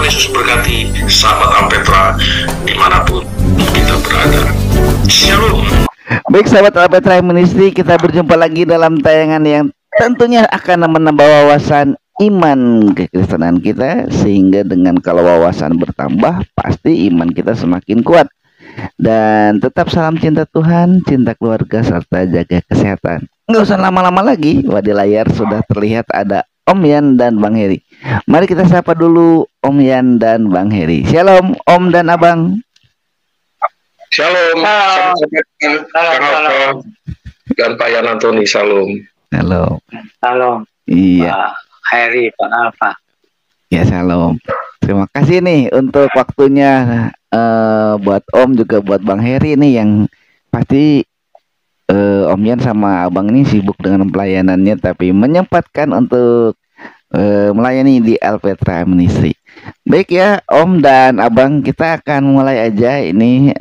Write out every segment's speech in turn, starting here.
Yesus berkati sahabat Ampetra dimanapun kita berada. Shalom. Baik sahabat Ampetra Ministry, kita berjumpa lagi dalam tayangan yang tentunya akan menambah wawasan iman kekristenan kita, sehingga dengan kalau wawasan bertambah pasti iman kita semakin kuat. Dan tetap salam cinta Tuhan, cinta keluarga, serta jaga kesehatan. Nggak usah lama-lama lagi, wah di layar sudah terlihat ada Om Yan dan Bang Heri. Mari kita sapa dulu Om Yan dan Bang Heri. Shalom Om dan Abang. Shalom. Halo. Dan Pak Yan Antoni, shalom. Halo. Halo. Iya. Pak Heri, Pak Alfa. Ya, shalom. Terima kasih nih untuk waktunya, buat Om juga buat Bang Heri nih, yang pasti Om Yan sama Abang ini sibuk dengan pelayanannya, tapi menyempatkan untuk melayani di Alpetra Ministry. Baik ya Om dan Abang, kita akan mulai aja ini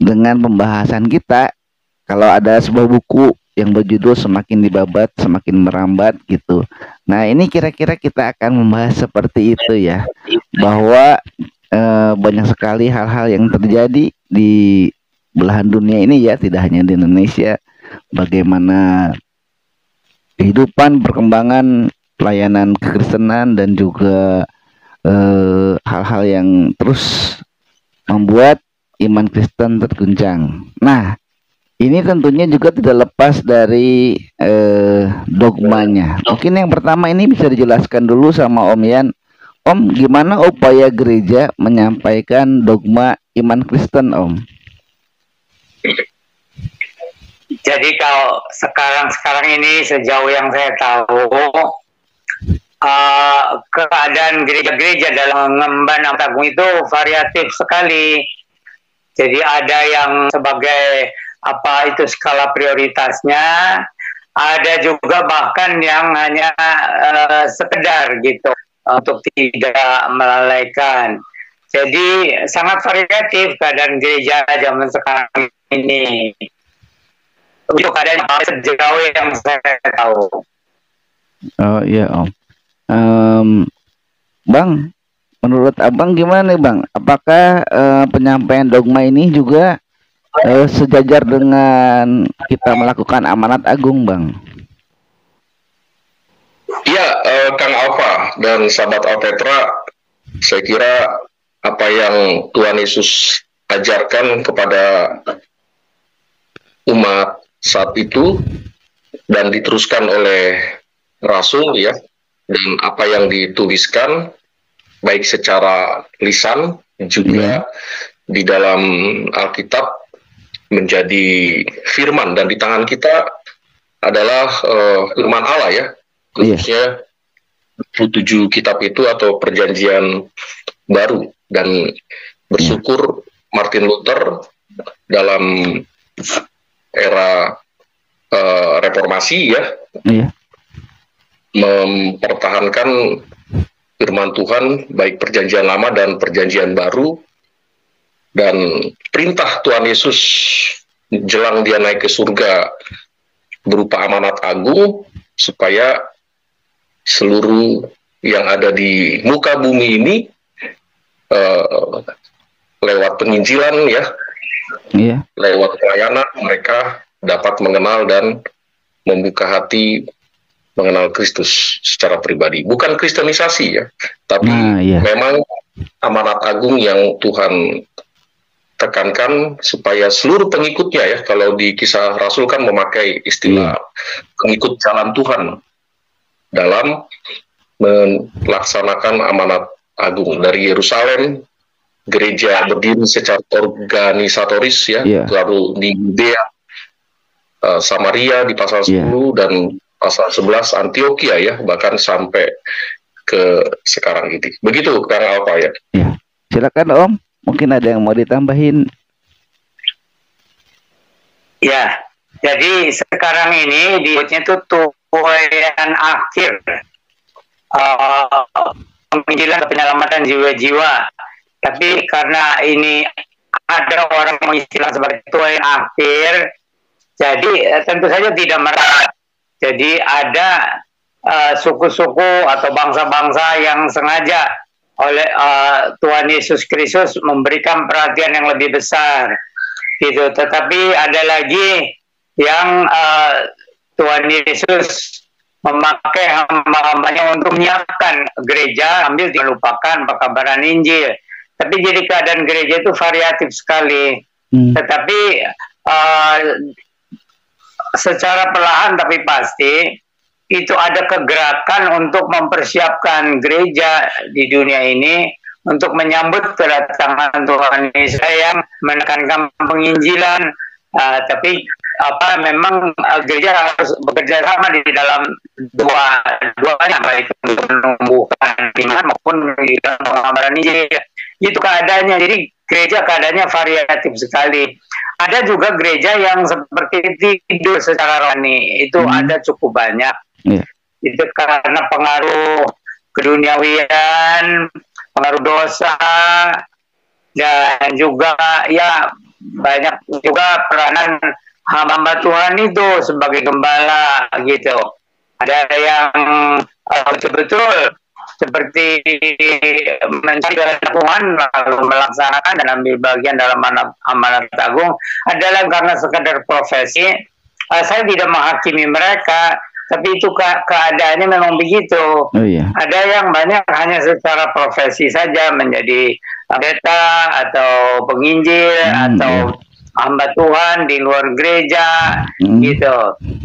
dengan pembahasan kita. Kalau ada sebuah buku yang berjudul Semakin Dibabat Semakin Merambat gitu. Nah ini kira-kira kita akan membahas seperti itu ya, bahwa banyak sekali hal-hal yang terjadi di belahan dunia ini ya, tidak hanya di Indonesia. Bagaimana kehidupan, perkembangan pelayanan kekristenan, dan juga hal-hal yang terus membuat iman Kristen terguncang. Nah, ini tentunya juga tidak lepas dari dogmanya. Mungkin yang pertama ini bisa dijelaskan dulu sama Om Yan. Om, gimana upaya gereja menyampaikan dogma iman Kristen, Om? Jadi kalau sekarang ini sejauh yang saya tahu, keadaan gereja-gereja dalam mengemban Amat Agung itu variatif sekali. Jadi ada yang sebagai apa itu skala prioritasnya, ada juga bahkan yang hanya sekedar gitu untuk tidak melalaikan. Jadi sangat variatif keadaan gereja zaman sekarang ini. Itu keadaan sejauh yang saya tahu. Oh iya Om. Bang, menurut Abang gimana nih Bang? Apakah penyampaian dogma ini juga sejajar dengan kita melakukan amanat agung, Bang? Iya, Kang Alfa dan sahabat Alpetra, saya kira apa yang Tuhan Yesus ajarkan kepada umat saat itu dan diteruskan oleh Rasul ya, dan apa yang dituliskan baik secara lisan juga di dalam Alkitab menjadi firman, dan di tangan kita adalah firman Allah ya, khususnya 27 kitab itu atau perjanjian baru. Dan bersyukur Martin Luther dalam era reformasi ya, mempertahankan firman Tuhan baik perjanjian lama dan perjanjian baru, dan perintah Tuhan Yesus jelang dia naik ke surga berupa amanat agung supaya seluruh yang ada di muka bumi ini lewat penginjilan ya, lewat pelayanan mereka dapat mengenal dan membuka hati mengenal Kristus secara pribadi. Bukan kristenisasi ya, tapi memang amanat agung yang Tuhan tekankan supaya seluruh pengikutnya ya, kalau di Kisah Rasul kan memakai istilah pengikut jalan Tuhan dalam melaksanakan amanat agung. Dari Yerusalem, gereja berdiri secara organisatoris ya, lalu di Yudea, Samaria di pasal 10 dan pasal 11 Antioquia ya, bahkan sampai ke sekarang ini. Begitu Kang Alfa ya. Silakan Om, mungkin ada yang mau ditambahin. Ya, jadi sekarang ini disebutnya itu tujuan akhir penginjilan penyelamatan jiwa-jiwa. Tapi karena ini ada orang mengistilah seperti tujuan akhir, jadi tentu saja tidak merata. Jadi ada suku-suku atau bangsa-bangsa yang sengaja oleh Tuhan Yesus Kristus memberikan perhatian yang lebih besar gitu. Tetapi ada lagi yang Tuhan Yesus memakai hamba-hambanya untuk menyiapkan gereja sambil dilupakan pekabaran Injil. Tapi jadi keadaan gereja itu variatif sekali. Tetapi secara perlahan tapi pasti itu ada kegerakan untuk mempersiapkan gereja di dunia ini untuk menyambut kedatangan Tuhan Yesus yang menekankan penginjilan. Tapi memang gereja harus bekerja sama di dalam duanya, baik untuk menumbuhkan iman maupun di dalam pengabaran Injil. Itu keadaannya. Jadi gereja keadaannya variatif sekali. Ada juga gereja yang seperti tidur secara rohani. Itu ada cukup banyak. Itu karena pengaruh keduniawian, pengaruh dosa, dan juga ya banyak juga peranan hamba Tuhan itu sebagai gembala gitu. Ada yang betul-betul seperti mencari Tuhan lalu melaksanakan dan ambil bagian dalam amanat agung. Adalah karena sekedar profesi. Saya tidak menghakimi mereka, tapi itu keadaannya memang begitu. Ada yang banyak hanya secara profesi saja menjadi pendeta atau penginjil atau hamba Tuhan di luar gereja gitu.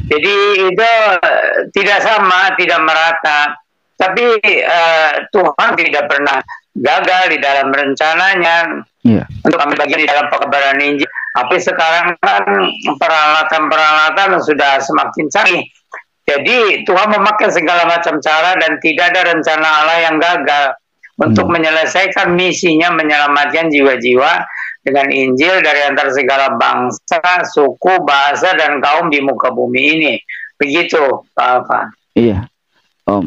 Jadi itu tidak sama, tidak merata. Tapi Tuhan tidak pernah gagal di dalam rencananya untuk ambil bagian di dalam pekabaran Injil. Tapi sekarang kan peralatan sudah semakin canggih. Jadi Tuhan memakai segala macam cara dan tidak ada rencana Allah yang gagal untuk menyelesaikan misinya menyelamatkan jiwa-jiwa dengan Injil dari antara segala bangsa, suku, bahasa, dan kaum di muka bumi ini. Begitu, Pak Alfa. Iya, Om.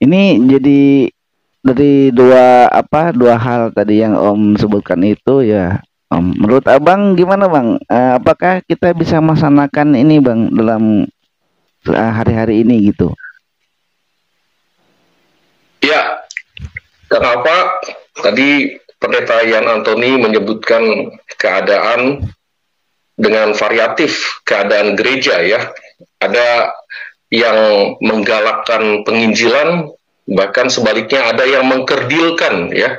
Ini jadi dari dua hal tadi yang Om sebutkan itu ya. Menurut Abang gimana Bang? Apakah kita bisa melaksanakan ini Bang dalam hari-hari ini gitu? Ya, kenapa tadi Pendeta Yan Antoni menyebutkan keadaan dengan variatif keadaan gereja ya. Ada yang menggalakkan penginjilan, bahkan sebaliknya ada yang mengkerdilkan ya,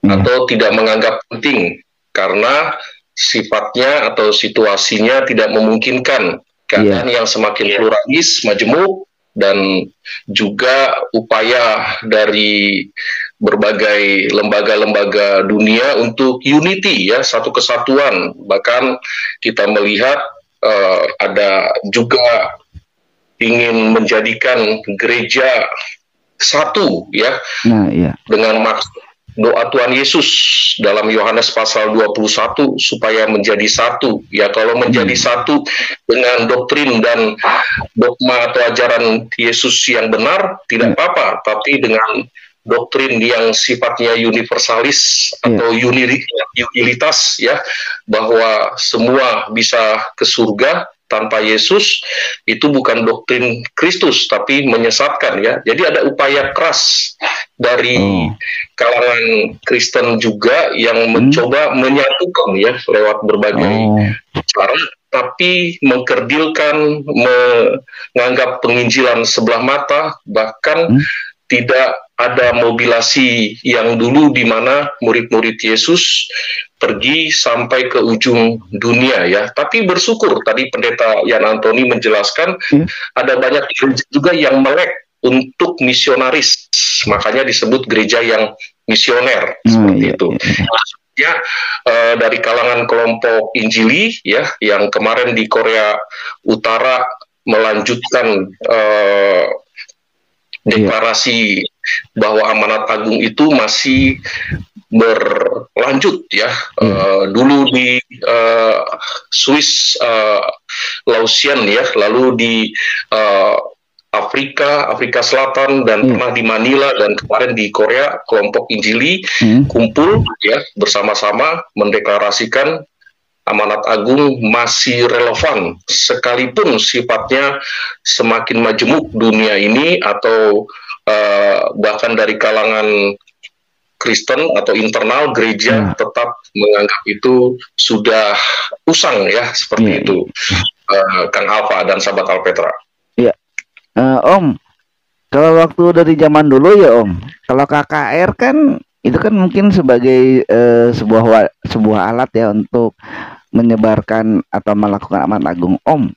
atau tidak menganggap penting karena sifatnya atau situasinya tidak memungkinkan. Keadaan yang semakin pluralis, majemuk, dan juga upaya dari berbagai lembaga-lembaga dunia untuk unity ya, satu kesatuan. Bahkan kita melihat ada juga ingin menjadikan gereja satu ya, dengan maksud doa Tuhan Yesus dalam Yohanes pasal 21 supaya menjadi satu ya. Kalau menjadi satu dengan doktrin dan dogma atau ajaran Yesus yang benar tidak apa-apa, tapi dengan doktrin yang sifatnya universalis atau unilitas ya, bahwa semua bisa ke surga tanpa Yesus, itu bukan doktrin Kristus tapi menyesatkan ya. Jadi ada upaya keras dari kalangan Kristen juga yang mencoba menyatukan ya lewat berbagai cara, tapi mengkerdilkan, menganggap penginjilan sebelah mata, bahkan tidak ada mobilisasi yang dulu di mana murid-murid Yesus pergi sampai ke ujung dunia ya. Tapi bersyukur tadi Pendeta Yan Antoni menjelaskan ada banyak juga yang melek untuk misionaris, makanya disebut gereja yang misioner seperti itu. Ya, dari kalangan kelompok Injili ya, yang kemarin di Korea Utara melanjutkan deklarasi bahwa amanat agung itu masih berlanjut ya. Dulu di Swiss Lausanne ya, lalu di Afrika Selatan, dan pernah di Manila, dan kemarin di Korea kelompok Injili kumpul ya bersama-sama mendeklarasikan amanat agung masih relevan sekalipun sifatnya semakin majemuk dunia ini, atau bahkan dari kalangan Kristen atau internal gereja tetap menganggap itu sudah usang ya, seperti itu. Kang Alfa dan sahabat Alpetra. Iya. Om, kalau waktu dari zaman dulu ya Om, kalau KKR kan itu kan mungkin sebagai sebuah alat ya untuk menyebarkan atau melakukan amanat agung. Om,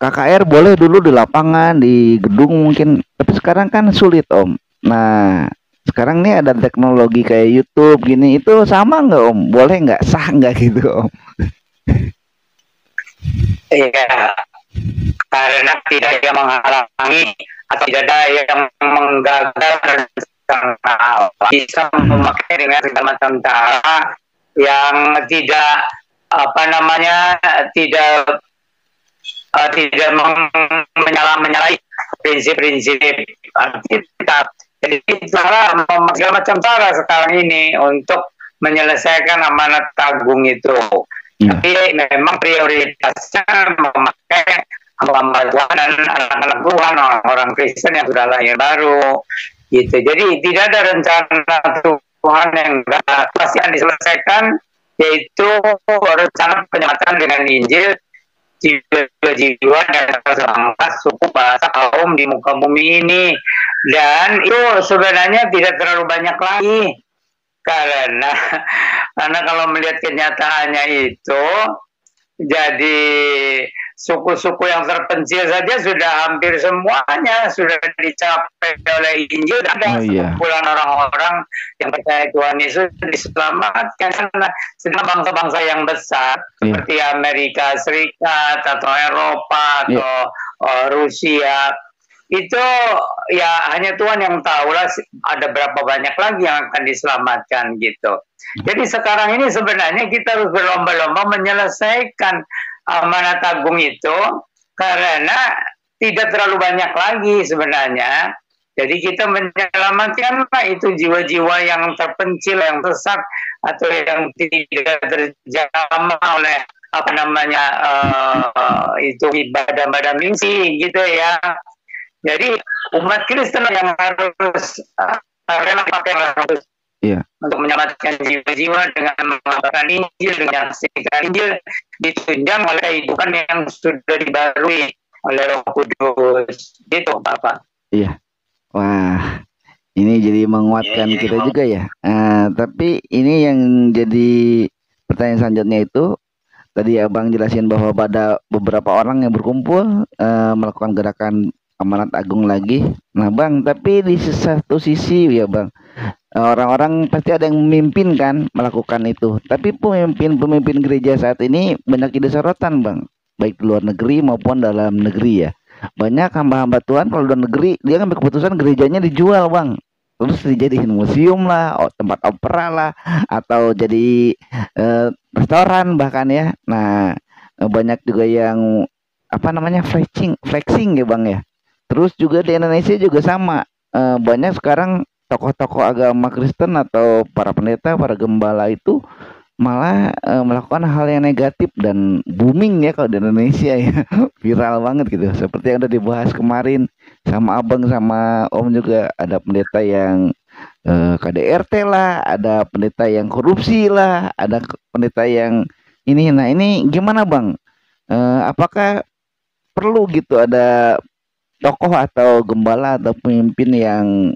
KKR boleh dulu di lapangan, di gedung mungkin, tapi sekarang kan sulit Om. Nah, sekarang nih ada teknologi kayak YouTube gini, itu sama nggak Om? Boleh nggak? Sah nggak gitu Om? Iya, karena tidak ada yang menghalangi atau tidak ada yang menggagal rencana, bisa memakai dengan segala macam cara yang tidak tidak menyalahi prinsip-prinsip Alkitab. Jadi segala macam cara sekarang ini untuk menyelesaikan amanat agung itu. Tapi memang prioritasnya memakai hamba Tuhan dan anak-anak Tuhan, orang Kristen yang sudah lahir baru, gitu. Jadi tidak ada rencana Tuhan yang pasti yang diselesaikan, yaitu rencana penyelamatan dengan Injil jiwa-jiwa dan bangsa, suku, bahasa, kaum di muka bumi ini. Dan itu sebenarnya tidak terlalu banyak lagi. Karena kalau melihat kenyataannya itu, jadi suku-suku yang terpencil saja sudah hampir semuanya sudah dicapai oleh Injil. Ada sekumpulan orang-orang yang percaya Tuhan Yesus diselamatkan. Sedang bangsa-bangsa yang besar seperti Amerika Serikat atau Eropa atau Rusia, itu ya hanya Tuhan yang tahu lah ada berapa banyak lagi yang akan diselamatkan gitu. Jadi sekarang ini sebenarnya kita harus berlomba-lomba menyelesaikan amanat agung itu, karena tidak terlalu banyak lagi sebenarnya. Jadi kita menyelamatkan itu jiwa-jiwa yang terpencil, yang sesat, atau yang tidak terjamah oleh itu ibadah-ibadah misi gitu ya. Jadi umat Kristen yang harus rela pakai untuk menyelamatkan jiwa-jiwa dengan mengabarkan Injil, dengan menyaksikan Injil, ditunjang oleh kehidupan yang sudah dibarui oleh Roh Kudus. Gitu, Bapak. Iya. Wah, ini jadi menguatkan kita juga ya. Tapi ini yang jadi pertanyaan selanjutnya itu, tadi Abang jelasin bahwa ada beberapa orang yang berkumpul melakukan gerakan amanat agung lagi. Nah Bang, tapi di satu sisi ya Bang, orang-orang pasti ada yang memimpin kan melakukan itu. Tapi pemimpin gereja saat ini banyak jadi sorotan Bang, baik di luar negeri maupun dalam negeri ya. Banyak hamba-hamba Tuhan kalau luar negeri dia ngambil keputusan gerejanya dijual Bang, terus dijadiin museum lah, tempat opera lah, atau jadi restoran bahkan ya. Nah banyak juga yang flexing ya Bang ya. Terus juga di Indonesia juga sama, banyak sekarang tokoh-tokoh agama Kristen atau para pendeta, para gembala itu malah melakukan hal yang negatif dan booming ya kalau di Indonesia ya. Viral banget gitu, seperti yang udah dibahas kemarin sama Abang sama Om juga. Ada pendeta yang KDRT lah, ada pendeta yang korupsi lah, ada pendeta yang ini. Nah ini gimana Bang, apakah perlu gitu ada tokoh atau gembala atau pemimpin yang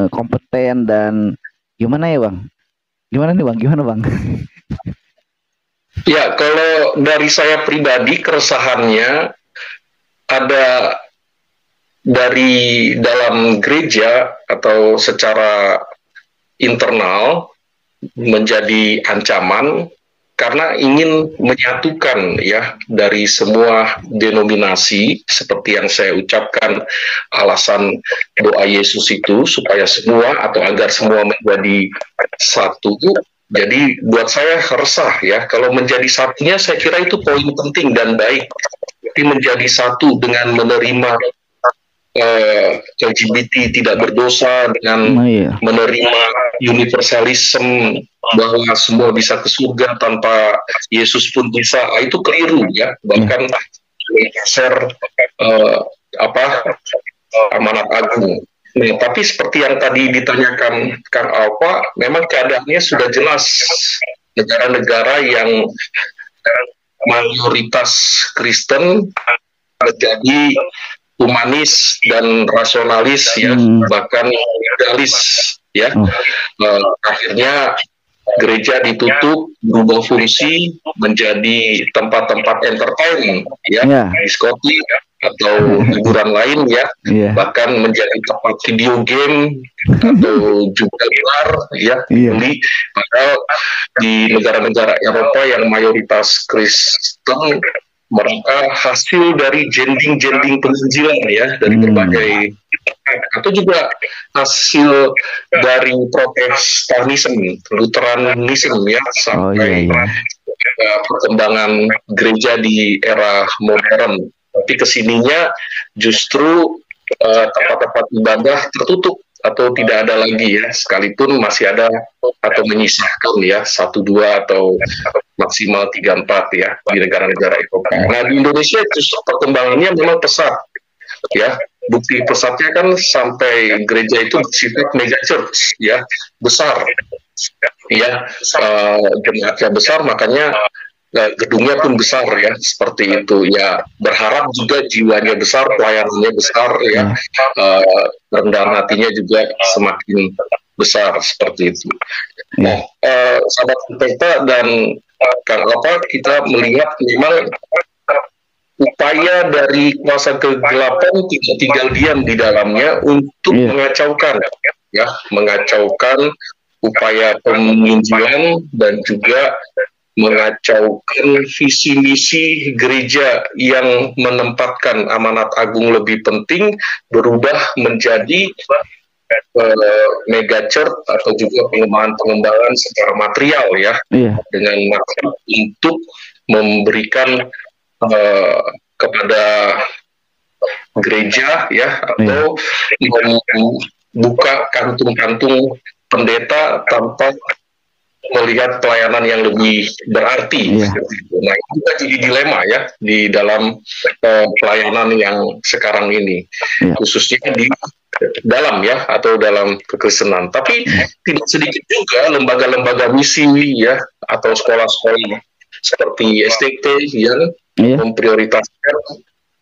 kompeten dan gimana ya Bang? Gimana nih Bang? Gimana Bang? Ya, kalau dari saya pribadi keresahannya ada dari dalam gereja atau secara internal menjadi ancaman karena ingin menyatukan ya dari semua denominasi, seperti yang saya ucapkan alasan doa Yesus itu supaya semua atau agar semua menjadi satu. Jadi buat saya resah ya, kalau menjadi satunya saya kira itu poin penting dan baik, tapi menjadi satu dengan menerima LGBT tidak berdosa, dengan menerima universalism bahwa semua bisa ke surga tanpa Yesus pun bisa, itu keliru ya. Bahkan share amanat agung. Nah, tapi seperti yang tadi ditanyakan Kang Alfa, memang keadaannya sudah jelas. Negara-negara yang mayoritas Kristen menjadi humanis dan rasionalis ya, bahkan idealis ya. Akhirnya gereja ditutup, berubah fungsi menjadi tempat-tempat entertain ya, diskotik atau hiburan lain ya, bahkan menjadi tempat video game atau juga bar ya. Jadi padahal di negara-negara Eropa yang mayoritas Kristen, mereka hasil dari jending-jending penginjilan ya, dari berbagai, atau juga hasil dari Protestanisme, Lutheranisme ya, sampai perkembangan gereja di era modern. Tapi kesininya justru tempat-tempat ibadah tertutup atau tidak ada lagi ya, sekalipun masih ada atau menyisahkan ya 1-2 atau maksimal 3-4 ya di negara-negara Eropa. Nah di Indonesia justru perkembangannya memang pesat ya. Bukti pesatnya kan sampai gereja itu bersifat mega church ya, besar ya, jemaatnya besar, makanya gedungnya pun besar ya, seperti itu ya. Berharap juga jiwanya besar, pelayanannya besar ya, rendahan hatinya juga semakin besar seperti itu. Nah, sahabat kita dan Kang Alfa, kita melihat memang upaya dari kuasa kegelapan tidak tinggal diam di dalamnya untuk mengacaukan ya, mengacaukan upaya penginjilan dan juga mengacaukan visi misi gereja yang menempatkan amanat agung lebih penting, berubah menjadi mega church atau juga pengembangan secara material ya, dengan maksud untuk memberikan kepada gereja ya, atau membuka kantung-kantung pendeta tanpa melihat pelayanan yang lebih berarti. Nah, itu juga jadi dilema ya di dalam pelayanan yang sekarang ini, khususnya di dalam ya, atau dalam kekristenan. Tapi tidak sedikit juga lembaga-lembaga misi ya, atau sekolah-sekolah seperti STT yang memprioritaskan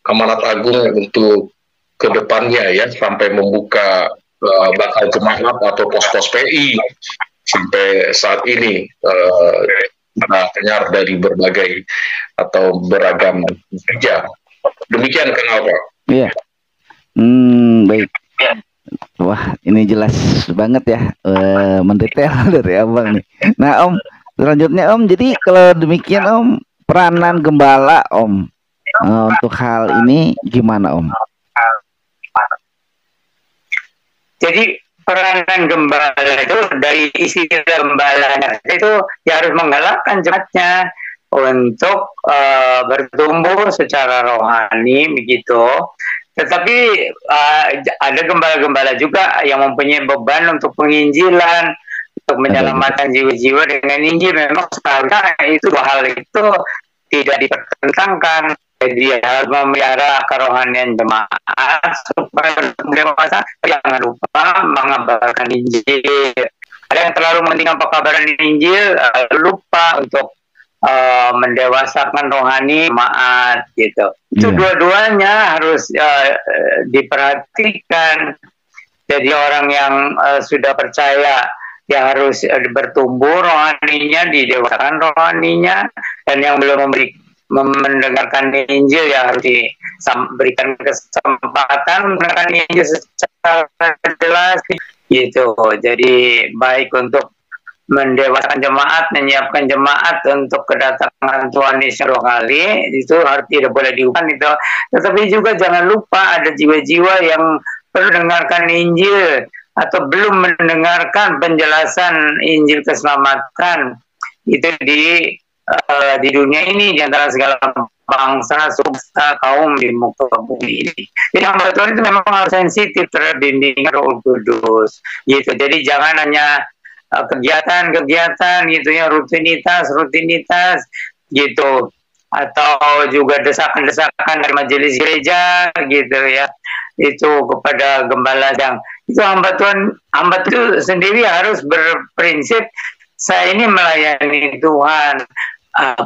amanat agung untuk kedepannya ya, sampai membuka bakal jemaat atau pos-pos PI sampai saat ini, dengar dari berbagai atau beragam gereja. Demikian Kang Alfa. Iya. Baik. Wah, ini jelas banget ya, mendetail dari Abang nih. Nah Om, selanjutnya Om, jadi kalau demikian Om, peranan gembala Om untuk hal ini gimana Om? Jadi peranan gembala itu, dari isi gembalanya itu ya harus menggalakkan jemaatnya untuk bertumbuh secara rohani begitu. Tetapi ada gembala-gembala juga yang mempunyai beban untuk penginjilan, untuk menyelamatkan jiwa-jiwa dengan Injil. Memang seharusnya itu dua hal itu tidak dipertentangkan. Jadi harus memelihara kerohanian jemaat supaya dewasa, jangan lupa mengabarkan Injil. Ada yang terlalu mementingkan pekabaran Injil, lupa untuk mendewasakan rohani jemaat gitu. Itu dua-duanya harus diperhatikan. Jadi orang yang sudah percaya ya harus bertumbuh rohaninya, didewasakan rohaninya, dan yang belum mendengarkan Injil ya harus diberikan kesempatan mendengarkan Injil secara jelas gitu. Jadi baik untuk mendewasakan jemaat, menyiapkan jemaat untuk kedatangan Tuhan Yesus 2 kali, itu harus tidak boleh dilupakan itu. Tetapi juga jangan lupa ada jiwa-jiwa yang perlu mendengarkan Injil atau belum mendengarkan penjelasan Injil keselamatan itu di dunia ini, di antara segala bangsa, suku, kaum di muka bumi ini. Jadi hamba Tuhan itu memang harus sensitif terhadap bimbingan Roh Kudus gitu. Jadi jangan hanya kegiatan-kegiatan gitu ya, rutinitas gitu, atau juga desakan-desakan dari majelis gereja gitu ya, itu kepada gembala Itu hamba itu sendiri harus berprinsip saya ini melayani Tuhan,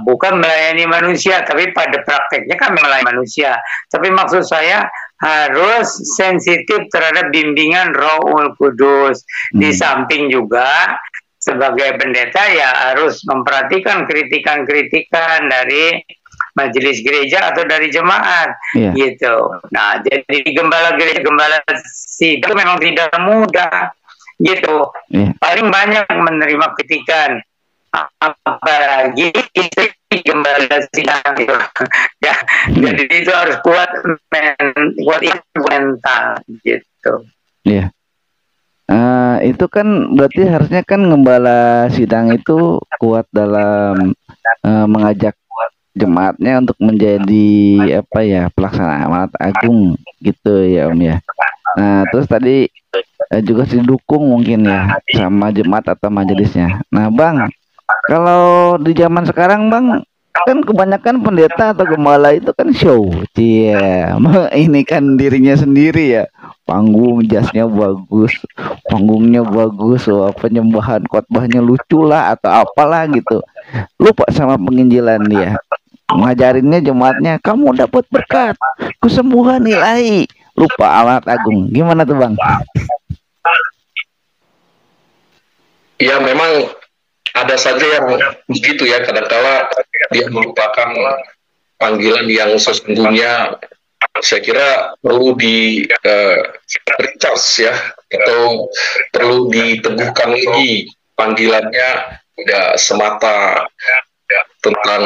bukan melayani manusia, tapi pada prakteknya kan melayani manusia. Tapi maksud saya harus sensitif terhadap bimbingan Rohul Kudus. Di samping juga sebagai pendeta ya harus memperhatikan kritikan-kritikan dari majelis gereja atau dari jemaat, gitu. Nah, jadi gembala gereja, gembala sidang itu memang tidak mudah, gitu. Paling banyak menerima kritikan, apalagi istri gembala sidang itu. Ya, jadi itu harus kuat mental, gitu. Iya. Itu kan berarti harusnya kan gembala sidang itu kuat dalam mengajak jemaatnya untuk menjadi apa ya, pelaksana amanat agung gitu ya Om ya. Nah terus tadi juga didukung mungkin ya sama jemaat atau majelisnya. Nah Bang, kalau di zaman sekarang Bang kan kebanyakan pendeta atau gembala itu kan show, ini kan dirinya sendiri ya, panggung jasnya bagus, panggungnya bagus, penyembahan khotbahnya lucu lah atau apalah gitu, lupa sama penginjilan dia. Ngajarinnya jemaatnya, kamu dapat berkat, kesembuhan ilahi, lupa amanat agung. Gimana tuh Bang? Ya memang ada saja yang begitu ya, kadang-kala dia melupakan panggilan yang sesungguhnya. Saya kira perlu di recharge ya, atau perlu diteguhkan lagi panggilannya, tidak semata tentang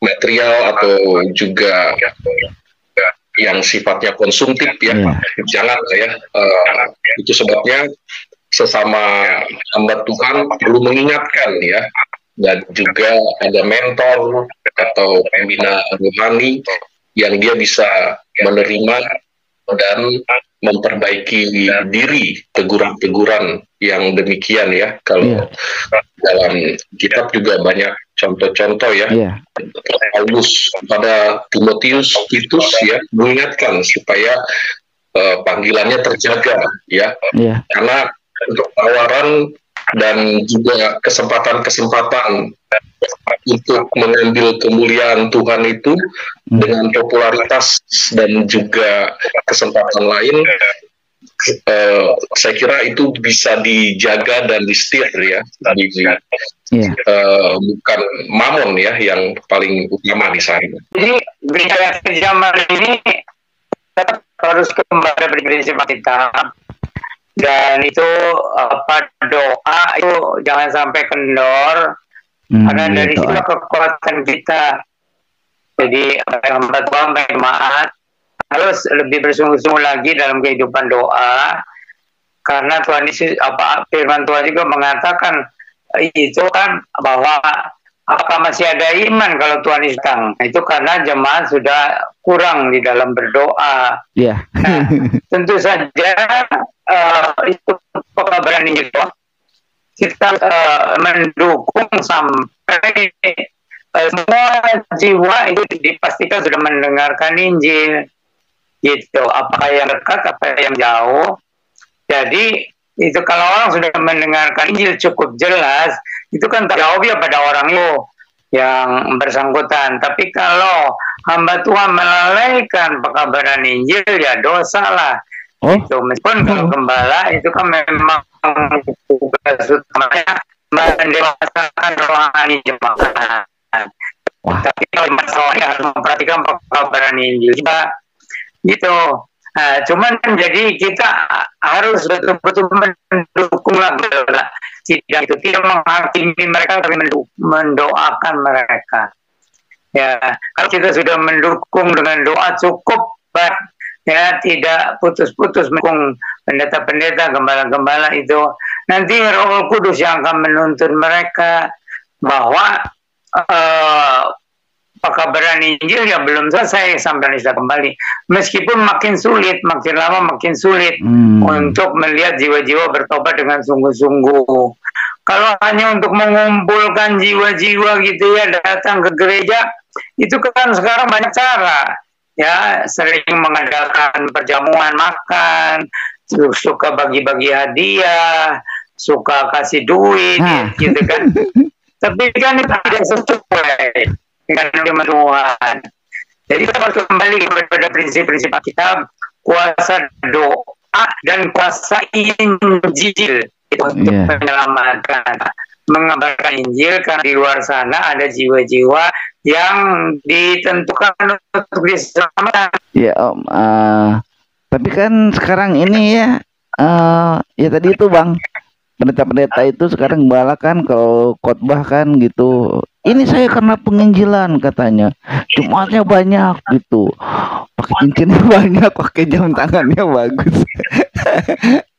material atau juga yang sifatnya konsumtif ya. Jangan ya, itu sebabnya sesama hamba Tuhan perlu mengingatkan ya, dan juga ada mentor atau pembina rohani yang dia bisa menerima dan memperbaiki diri teguran-teguran yang demikian ya. Kalau dalam kitab juga banyak contoh-contoh ya. Paulus pada Timotius, Titus ya, mengingatkan supaya panggilannya terjaga ya. Karena untuk tawaran dan juga kesempatan-kesempatan untuk mengambil kemuliaan Tuhan itu dengan popularitas dan juga kesempatan lain, saya kira itu bisa dijaga dan disetir ya, bukan mamon ya yang paling utama di sana. Jadi gereja zaman ini tetap harus kembali berprinsip kita. Dan itu doa itu jangan sampai kendor, karena dari situ kekuatan kita. Jadi hamba Tuhan, jemaat harus lebih bersungguh-sungguh lagi dalam kehidupan doa, karena Tuhan Yesus, firman Tuhan juga mengatakan itu kan, bahwa apakah masih ada iman kalau Tuhan Yesus datang? Itu karena jemaat sudah kurang di dalam berdoa. Nah, tentu saja itu pekabaran Injil kita mendukung sampai semua jiwa itu dipastikan sudah mendengarkan Injil, gitu. Apakah yang dekat, apa yang jauh. Jadi itu kalau orang sudah mendengarkan Injil cukup jelas, itu kan terjawab ya pada orang itu yang bersangkutan. Tapi kalau hamba Tuhan melalaikan pekabaran Injil, ya dosa lah. Itu meskipun kalau gembala itu kan memang tugas utamanya mendewasakan rohani jemaat. Tapi kalau masalahnya harus memperhatikan pekabaran Injil juga, gitu. Nah, cuman jadi kita harus betul-betul mendukung lah, tidak itu tidak menghakimi mereka, tapi mendoakan mereka. Ya, kalau kita sudah mendukung dengan doa cukup, ya tidak putus-putus mendukung pendeta-pendeta, gembala-gembala itu, nanti Roh Kudus yang akan menuntun mereka bahwa pekabaran Injil ya belum selesai sampai bisa kembali. Meskipun makin sulit, makin lama makin sulit untuk melihat jiwa-jiwa bertobat dengan sungguh-sungguh. Kalau hanya untuk mengumpulkan jiwa-jiwa gitu ya datang ke gereja, itu kan sekarang banyak cara. Ya, sering mengadakan perjamuan makan, suka bagi-bagi hadiah, suka kasih duit, gitu kan. Tapi kan itu ada sesuai dengan firman Tuhan. Jadi kita harus kembali kepada prinsip-prinsip kita, kuasa doa dan kuasa Injil itu untuk menyelamatkan, mengabarkan Injil, karena di luar sana ada jiwa-jiwa yang ditentukan untuk diselamatkan. Ya Om, tapi kan sekarang ini ya, ya tadi itu Bang, pendeta-pendeta itu sekarang bala kan kalau khotbah kan gitu, ini saya karena penginjilan katanya, jemaatnya banyak gitu, pakai cincinnya banyak, pakai jam tangannya bagus.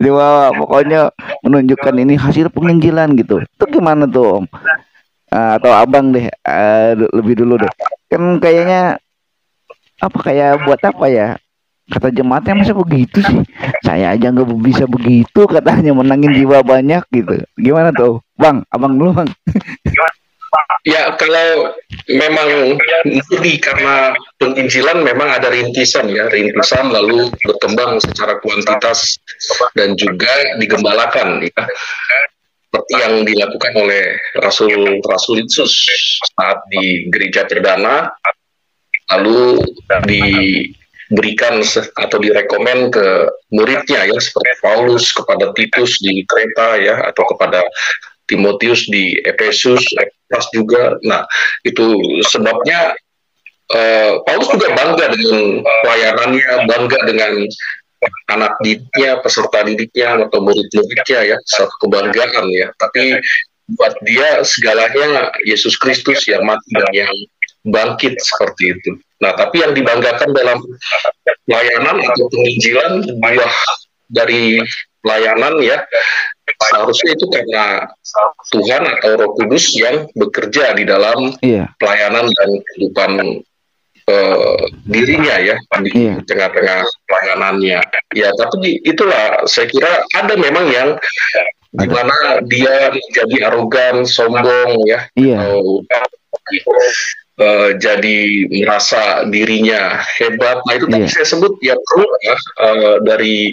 Dia pokoknya menunjukkan ini hasil penginjilan gitu. Itu gimana tuh Om? Atau Abang deh, lebih dulu deh. Kan kayaknya apa, kayak buat apa ya? Kata jemaatnya masa begitu sih? Saya aja nggak bisa begitu katanya, menangin jiwa banyak gitu. Gimana tuh Bang? Abang dulu Bang. Ya, kalau memang murni karena penginjilan memang ada rintisan ya, rintisan lalu berkembang secara kuantitas dan juga digembalakan ya. Seperti yang dilakukan oleh Rasul Yesus saat di gereja perdana, lalu diberikan atau direkomen ke muridnya ya, seperti Paulus kepada Titus di Kreta ya, atau kepada Timotius di Efesus, Efes juga. Nah, itu sebabnya Paulus juga bangga dengan pelayanannya, bangga dengan anak didiknya, peserta didiknya atau murid-muridnya ya, satu kebanggaan ya. Tapi buat dia segalanya Yesus Kristus yang mati dan yang bangkit seperti itu. Nah, tapi yang dibanggakan dalam pelayanan atau penginjilan, buah dari pelayanan ya, seharusnya itu karena Tuhan atau Roh Kudus yang bekerja di dalam pelayanan dan kehidupan dirinya ya, di tengah-tengah pelayanannya. Ya, tapi itulah saya kira ada memang yang dimana dia menjadi arogan, sombong ya, atau jadi merasa dirinya hebat. Nah, itu tadi saya sebut ya, perlu dari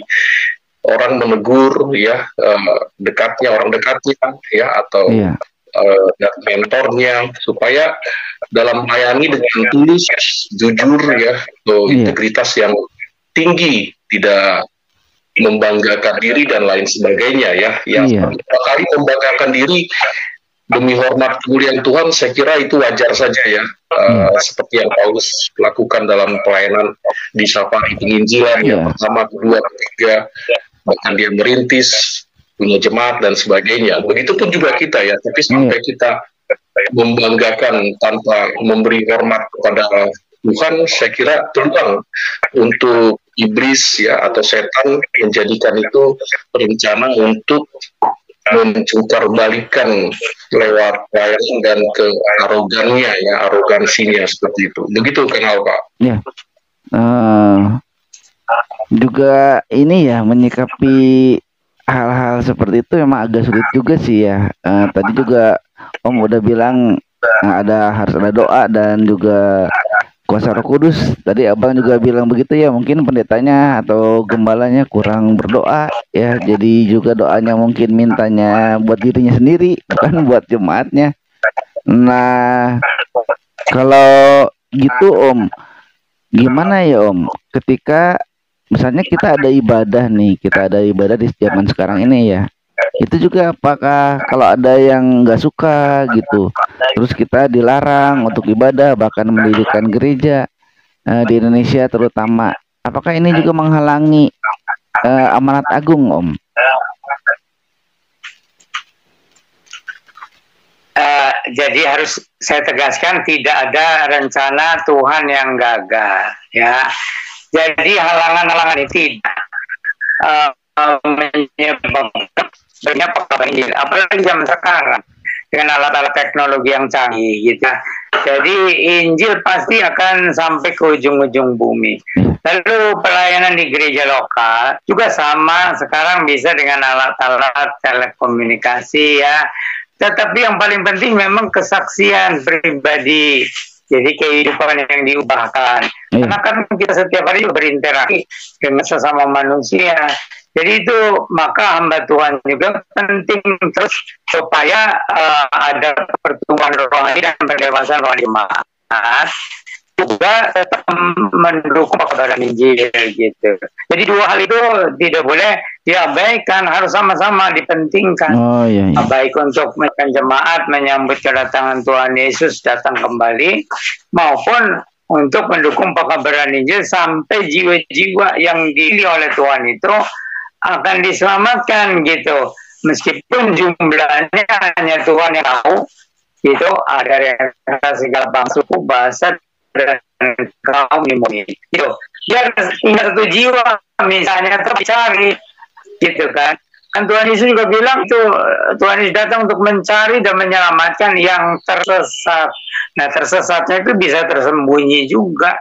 orang menegur ya, orang dekatnya ya, atau dari mentornya, supaya dalam melayani dengan tulus, jujur ya, atau integritas yang tinggi, tidak membanggakan diri dan lain sebagainya ya. Yang kali membanggakan diri demi hormat kemuliaan Tuhan, saya kira itu wajar saja ya. Seperti yang Paulus lakukan dalam pelayanan di safari penginjilan yang pertama, kedua, ketiga, bahkan dia merintis, punya jemaat dan sebagainya. Begitupun juga kita ya, tapi sampai kita membanggakan tanpa memberi hormat kepada Tuhan, saya kira peluang untuk iblis ya atau setan menjadikan itu rencana untuk mencungkar balikan lewat pelayanan dan ke arogannya ya, arogansinya seperti itu. Begitu kenal Pak. Ya. Juga ini ya, menyikapi hal-hal seperti itu memang agak sulit juga sih ya. Tadi juga Om udah bilang harus ada doa dan juga kuasa Roh Kudus. Tadi Abang juga bilang begitu ya, mungkin pendetanya atau gembalanya kurang berdoa ya, jadi juga doanya mungkin mintanya buat dirinya sendiri, bukan buat jemaatnya. Nah, kalau gitu Om, gimana ya Om, ketika misalnya kita ada ibadah nih, kita ada ibadah di zaman sekarang ini ya, itu juga apakah kalau ada yang nggak suka gitu, terus kita dilarang untuk ibadah, bahkan mendirikan gereja di Indonesia terutama, apakah ini juga menghalangi amanat agung Om? Jadi harus saya tegaskan, tidak ada rencana Tuhan yang gagal ya. Jadi halangan-halangan itu tidak menyebabkan Injil, apalagi zaman sekarang dengan alat-alat teknologi yang canggih gitu. Jadi Injil pasti akan sampai ke ujung-ujung bumi. Lalu pelayanan di gereja lokal juga sama, sekarang bisa dengan alat-alat telekomunikasi ya. Tetapi yang paling penting memang kesaksian pribadi. Jadi kehidupan yang diubahkan. Karena kan kita setiap hari berinteraksi dengan sesama manusia. Jadi itu maka hamba Tuhan juga penting terus supaya ada pertumbuhan rohani dan pendewasaan rohani jemaat, juga tetap mendukung kebenaran Injil gitu. Jadi dua hal itu tidak boleh diabaikan, harus sama-sama dipentingkan. Oh iya, iya. Baik untuk jemaat menyambut kedatangan Tuhan Yesus datang kembali, maupun untuk mendukung pekabaran Injil sampai jiwa-jiwa yang dipilih oleh Tuhan itu akan diselamatkan gitu. Meskipun jumlahnya hanya Tuhan yang tahu, itu ada segala bangsa, suku, bahasa, dan kaum dimulai. Gitu. Biar tinggal satu jiwa misalnya tercari, gitu kan. Kan Tuhan Yesus juga bilang itu Tuhan Yesus datang untuk mencari dan menyelamatkan yang tersesat. Nah tersesatnya itu bisa tersembunyi juga,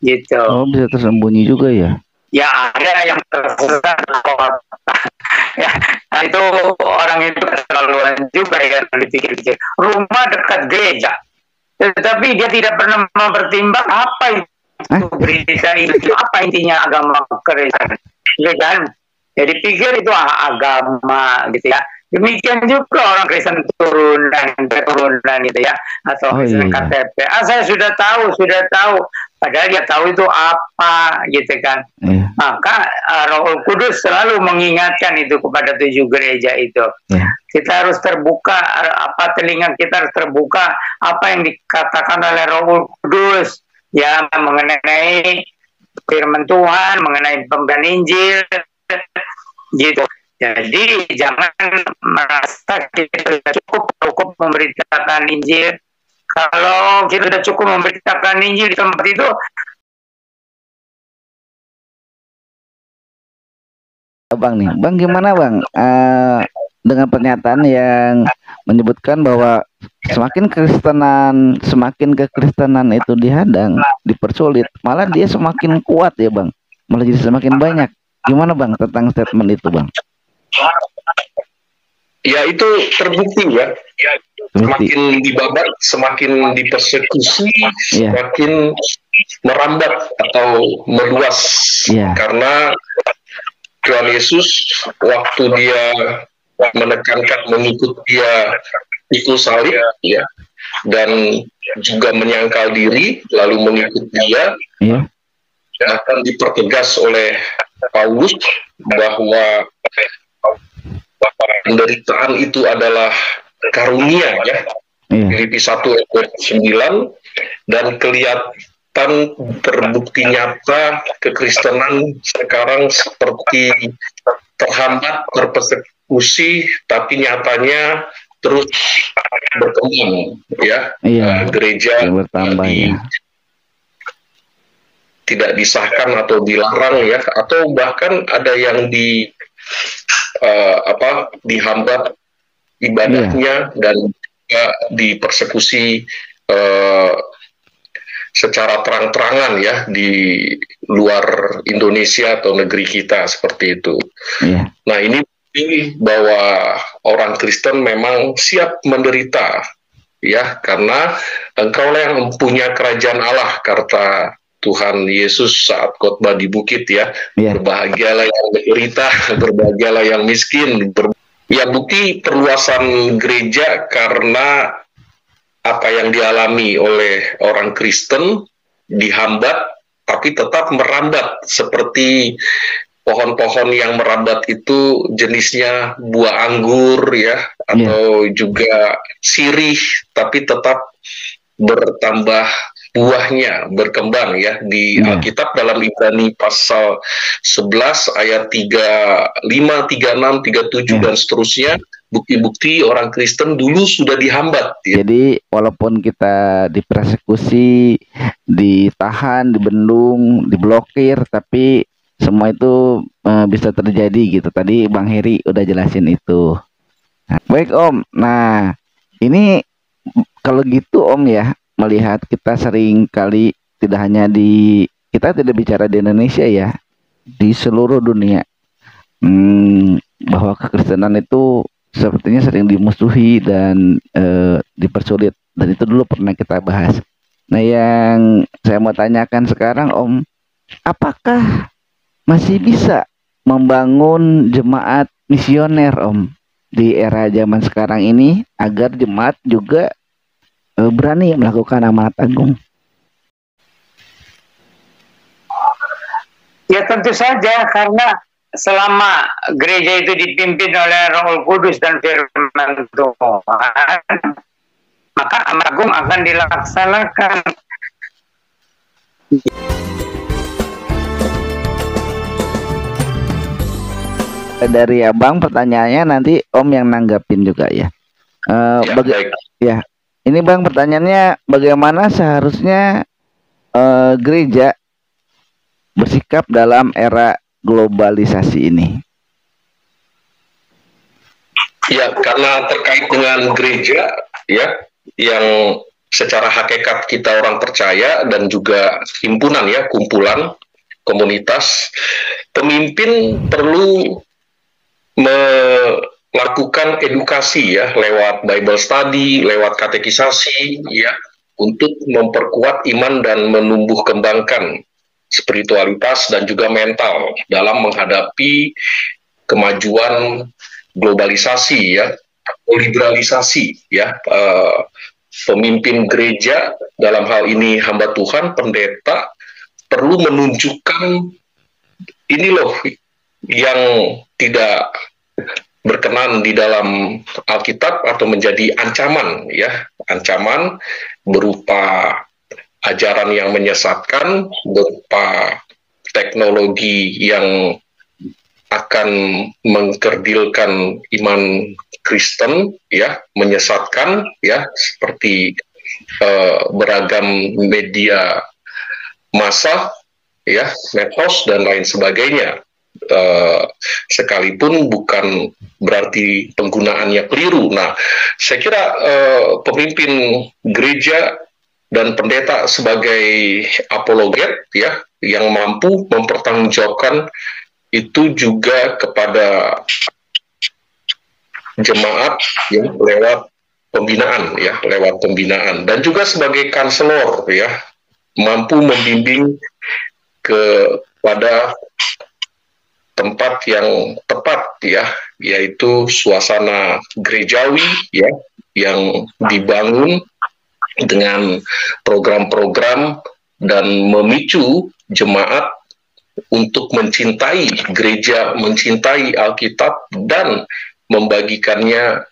gitu. Oh bisa tersembunyi juga ya? Ya ada yang tersesat ya, nah itu orang itu keterlaluan juga ya dipikir-pikir. Rumah dekat gereja, tetapi dia tidak pernah mempertimbang apa itu berita itu, apa intinya agama Kristen, gitu kan? Jadi pikir itu agama gitu ya. Demikian juga orang Kristen keturunan gitu ya, atau Kristen KTP. Saya sudah tahu. Padahal dia tahu itu apa, gitu kan. Maka Roh Kudus selalu mengingatkan itu kepada 7 gereja itu. Kita harus terbuka, telinga kita harus terbuka apa yang dikatakan oleh Roh Kudus ya mengenai firman Tuhan, mengenai pemberian Injil, gitu. Jadi jangan merasa kita cukup memberitakan Injil. Kalau kita sudah cukup memberitakan Injil di tempat itu, Bang gimana Bang dengan pernyataan yang menyebutkan bahwa semakin kekristenan itu dihadang, dipersulit, malah dia semakin kuat ya Bang, malah jadi semakin banyak. Gimana Bang tentang statement itu Bang? Ya itu terbukti ya. Semakin dibabat, semakin dipersekusi, semakin merambat atau meluas. Karena Tuhan Yesus waktu dia menekankan mengikut dia pikul salib ya, dan juga menyangkal diri lalu mengikut dia, akan dipertegas oleh Paulus bahwa penderitaan itu adalah karunia ya. Filipi 1 ayat 9, dan kelihatan terbukti nyata kekristenan sekarang seperti terhambat, terpersekusi, tapi nyatanya terus berkembang ya. Gereja bertambah ya. Tidak disahkan atau dilarang ya, atau bahkan ada yang dihambat ibadahnya dan juga dipersekusi secara terang-terangan ya di luar Indonesia atau negeri kita seperti itu. Nah ini bahwa orang Kristen memang siap menderita ya, karena engkaulah yang mempunyai kerajaan Allah, kata Tuhan Yesus saat khotbah di bukit ya. Berbahagialah yang menderita, berbahagialah yang miskin. Ya bukti perluasan gereja karena apa yang dialami oleh orang Kristen dihambat, tapi tetap merambat seperti pohon-pohon yang merambat itu jenisnya buah anggur ya, atau juga sirih, tapi tetap bertambah buahnya, berkembang ya. Di Alkitab dalam Ibrani pasal 11 ayat 35, 36, 37 dan seterusnya, bukti-bukti orang Kristen dulu sudah dihambat ya. Jadi walaupun kita dipersekusi, ditahan, dibendung, diblokir, tapi semua itu bisa terjadi gitu. Tadi Bang Heri udah jelasin itu. Baik Om. Nah ini kalau gitu Om ya, melihat kita sering kali tidak hanya kita tidak bicara di Indonesia ya, di seluruh dunia, bahwa kekristenan itu sepertinya sering dimusuhi dan dipersulit, dan itu dulu pernah kita bahas. Nah yang saya mau tanyakan sekarang Om, apakah masih bisa membangun jemaat misioner Om di era zaman sekarang ini agar jemaat juga berani melakukan amanat agung? Ya tentu saja, karena selama gereja itu dipimpin oleh Roh Kudus dan firman Tuhan, maka amanat agung akan dilaksanakan. Dari Abang pertanyaannya nanti Om yang nanggapin juga ya. Ya, ini Bang pertanyaannya, bagaimana seharusnya gereja bersikap dalam era globalisasi ini? Ya, karena terkait dengan gereja ya, yang secara hakikat kita orang percaya dan juga himpunan ya, kumpulan, komunitas, pemimpin perlu melakukan edukasi ya lewat Bible study, lewat katekisasi ya, untuk memperkuat iman dan menumbuh kembangkan spiritualitas dan juga mental dalam menghadapi kemajuan globalisasi ya, liberalisasi ya. Pemimpin gereja dalam hal ini hamba Tuhan, pendeta, perlu menunjukkan ini loh yang tidak berkenan di dalam Alkitab atau menjadi ancaman ya, ancaman berupa ajaran yang menyesatkan, berupa teknologi yang akan mengkerdilkan iman Kristen ya, menyesatkan ya, seperti beragam media massa ya, medsos dan lain sebagainya. Sekalipun bukan berarti penggunaannya keliru. Nah, saya kira pemimpin gereja dan pendeta sebagai apologet ya, yang mampu mempertanggungjawabkan itu juga kepada jemaat ya, lewat pembinaan dan juga sebagai kanselor ya, mampu membimbing kepada tempat yang tepat ya, yaitu suasana gerejawi ya, yang dibangun dengan program-program dan memicu jemaat untuk mencintai gereja, mencintai Alkitab dan membagikannya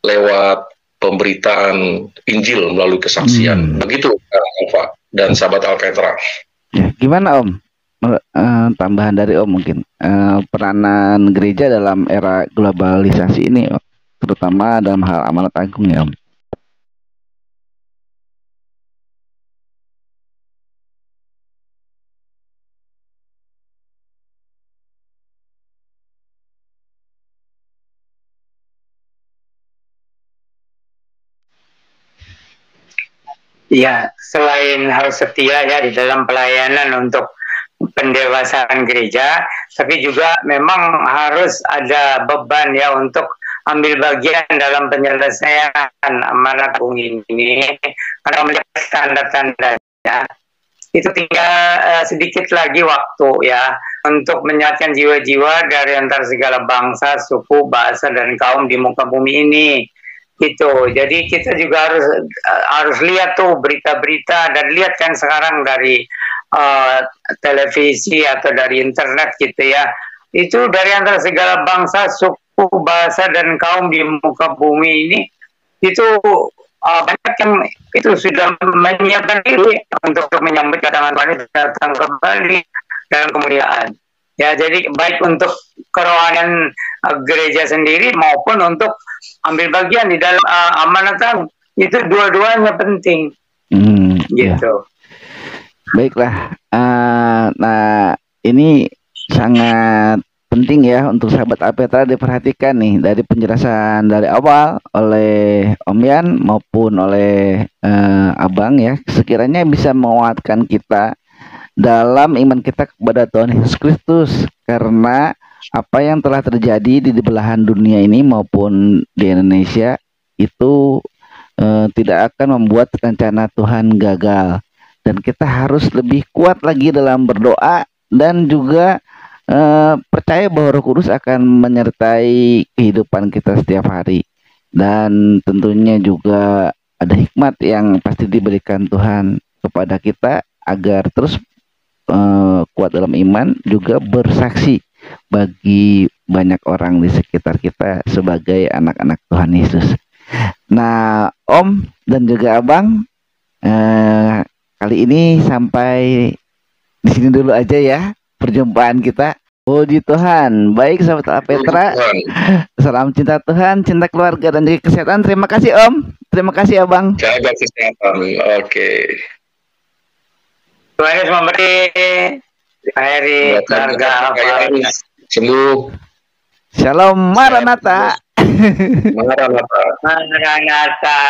lewat pemberitaan Injil melalui kesaksian. Begitu Pak dan sahabat Alpetra. Ya, gimana Om? Tambahan dari Om mungkin peranan gereja dalam era globalisasi ini, terutama dalam hal amanat agung ya Om. Ya, selain harus setia ya di dalam pelayanan untuk pendewasaan gereja, tapi juga memang harus ada beban ya untuk ambil bagian dalam penyelesaian amanat agung ini, karena melihat tanda-tandanya itu tinggal sedikit lagi waktu ya untuk menyatukan jiwa-jiwa dari antara segala bangsa, suku, bahasa dan kaum di muka bumi ini. Gitu. Jadi kita juga harus lihat tuh berita-berita, dan lihat kan sekarang dari televisi atau dari internet gitu ya, itu dari antara segala bangsa, suku, bahasa dan kaum di muka bumi ini itu banyak yang itu sudah menyiapkan diri untuk menyambut kedatangan Tuhan datang kembali dalam kemuliaan. Ya, jadi baik untuk kerohanian gereja sendiri maupun untuk ambil bagian di dalam amanat agung, itu dua-duanya penting. Gitu. Ya. Baiklah. Nah, ini sangat penting ya untuk sahabat Alpetra diperhatikan nih dari penjelasan dari awal oleh Om Yan maupun oleh Abang ya. Sekiranya bisa menguatkan kita dalam iman kita kepada Tuhan Yesus Kristus, karena apa yang telah terjadi di belahan dunia ini maupun di Indonesia itu tidak akan membuat rencana Tuhan gagal, dan kita harus lebih kuat lagi dalam berdoa dan juga percaya bahwa Roh Kudus akan menyertai kehidupan kita setiap hari, dan tentunya juga ada hikmat yang pasti diberikan Tuhan kepada kita agar terus kuat dalam iman, juga bersaksi bagi banyak orang di sekitar kita sebagai anak-anak Tuhan Yesus. Nah, Om dan juga Abang, kali ini sampai di sini dulu aja ya perjumpaan kita. Puji Tuhan. Baik sahabat Petra, salam cinta Tuhan, cinta keluarga dan juga kesehatan. Terima kasih Om, terima kasih Abang. Jaga kesehatan. Oke. Tuhan Yesus memberi akhiri keluarga sembuh. Shalom Maranatha. Maranatha. Maranatha.